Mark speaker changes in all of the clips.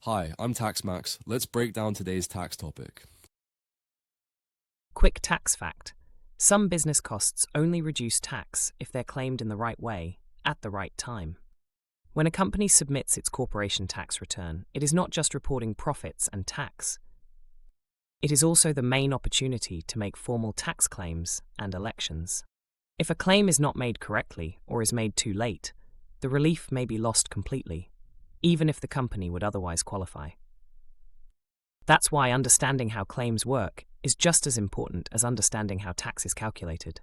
Speaker 1: Hi, I'm TaxMax. Let's break down today's tax topic.
Speaker 2: Quick tax fact. Some business costs only reduce tax if they're claimed in the right way, at the right time. When a company submits its corporation tax return, it is not just reporting profits and tax. It is also the main opportunity to make formal tax claims and elections. If a claim is not made correctly or is made too late, the relief may be lost completely, even if the company would otherwise qualify. That's why understanding how claims work is just as important as understanding how tax is calculated.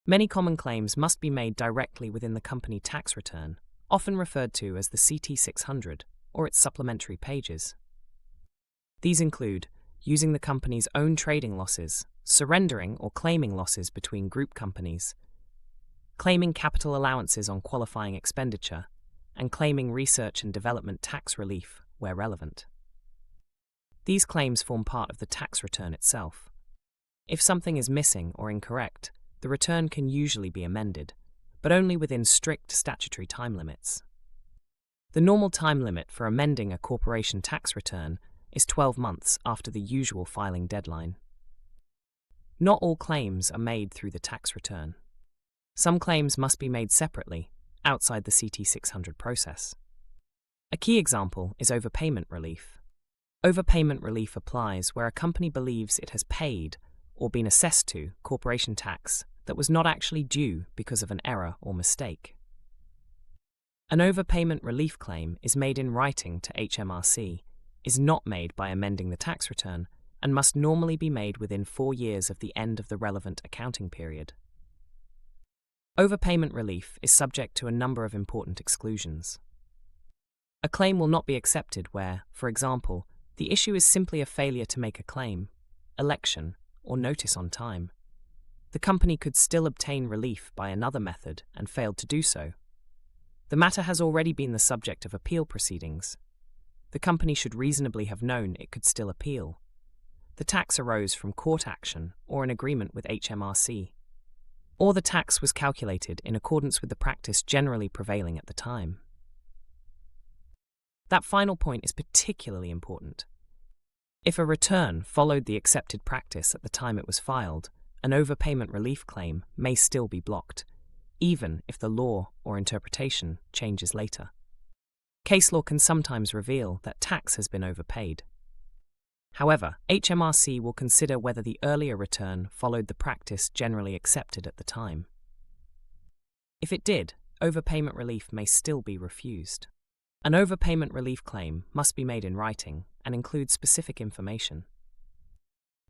Speaker 2: Many common claims must be made directly within the company tax return, often referred to as the CT600 or its supplementary pages. These include using the company's own trading losses, surrendering or claiming losses between group companies, claiming capital allowances on qualifying expenditure, and claiming research and development tax relief where relevant. These claims form part of the tax return itself. If something is missing or incorrect, the return can usually be amended, but only within strict statutory time limits. The normal time limit for amending a corporation tax return is 12 months after the usual filing deadline. Not all claims are made through the tax return. Some claims must be made separately, outside the CT600 process. A key example is overpayment relief. Overpayment relief applies where a company believes it has paid or been assessed to corporation tax that was not actually due because of an error or mistake. An overpayment relief claim is made in writing to HMRC, is not made by amending the tax return, and must normally be made within 4 years of the end of the relevant accounting period. Overpayment relief is subject to a number of important exclusions. A claim will not be accepted where, for example, the issue is simply a failure to make a claim, election, or notice on time. The company could still obtain relief by another method and failed to do so. The matter has already been the subject of appeal proceedings. The company should reasonably have known it could still appeal. The tax arose from court action or an agreement with HMRC. Or the tax was calculated in accordance with the practice generally prevailing at the time. That final point is particularly important. If a return followed the accepted practice at the time it was filed, an overpayment relief claim may still be blocked, even if the law or interpretation changes later. Case law can sometimes reveal that tax has been overpaid. However, HMRC will consider whether the earlier return followed the practice generally accepted at the time. If it did, overpayment relief may still be refused. An overpayment relief claim must be made in writing and include specific information.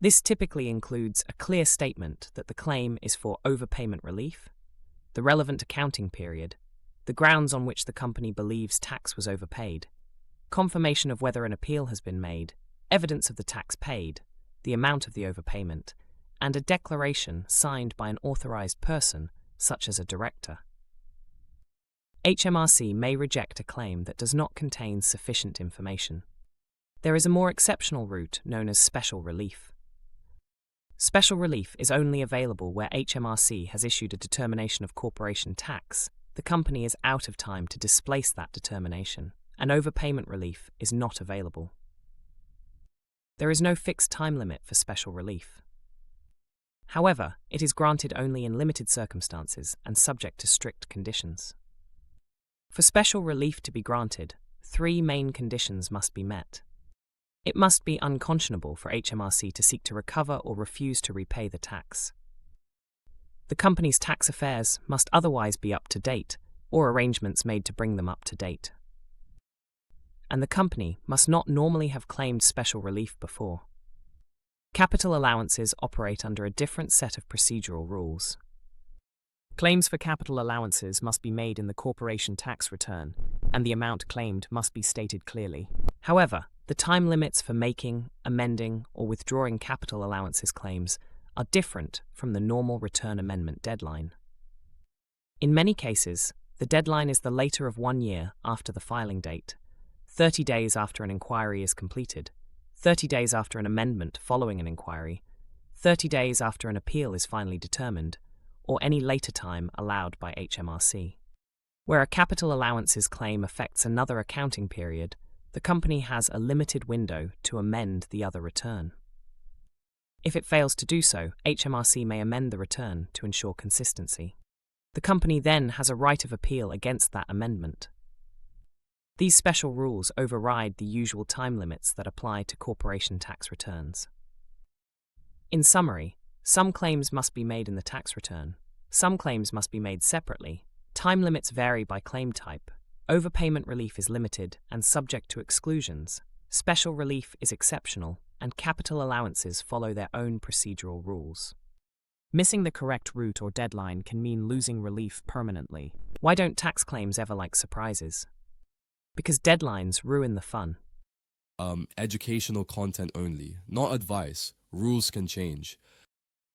Speaker 2: This typically includes a clear statement that the claim is for overpayment relief, the relevant accounting period, the grounds on which the company believes tax was overpaid, confirmation of whether an appeal has been made, evidence of the tax paid, the amount of the overpayment, and a declaration signed by an authorized person, such as a director. HMRC may reject a claim that does not contain sufficient information. There is a more exceptional route known as special relief. Special relief is only available where HMRC has issued a determination of corporation tax. The company is out of time to displace that determination, and overpayment relief is not available. There is no fixed time limit for special relief. However, it is granted only in limited circumstances and subject to strict conditions. For special relief to be granted, 3 main conditions must be met. It must be unconscionable for HMRC to seek to recover or refuse to repay the tax. The company's tax affairs must otherwise be up to date, or arrangements made to bring them up to date. And the company must not normally have claimed special relief before. Capital allowances operate under a different set of procedural rules. Claims for capital allowances must be made in the corporation tax return, and the amount claimed must be stated clearly. However, the time limits for making, amending, or withdrawing capital allowances claims are different from the normal return amendment deadline. In many cases, the deadline is the later of 1 year after the filing date, 30 days after an inquiry is completed, 30 days after an amendment following an inquiry, 30 days after an appeal is finally determined, or any later time allowed by HMRC. Where a capital allowances claim affects another accounting period, the company has a limited window to amend the other return. If it fails to do so, HMRC may amend the return to ensure consistency. The company then has a right of appeal against that amendment. These special rules override the usual time limits that apply to corporation tax returns. In summary, some claims must be made in the tax return. Some claims must be made separately. Time limits vary by claim type. Overpayment relief is limited and subject to exclusions. Special relief is exceptional, and capital allowances follow their own procedural rules. Missing the correct route or deadline can mean losing relief permanently. Why don't tax claims ever like surprises? Because deadlines ruin the fun.
Speaker 1: Educational content only, not advice. Rules can change.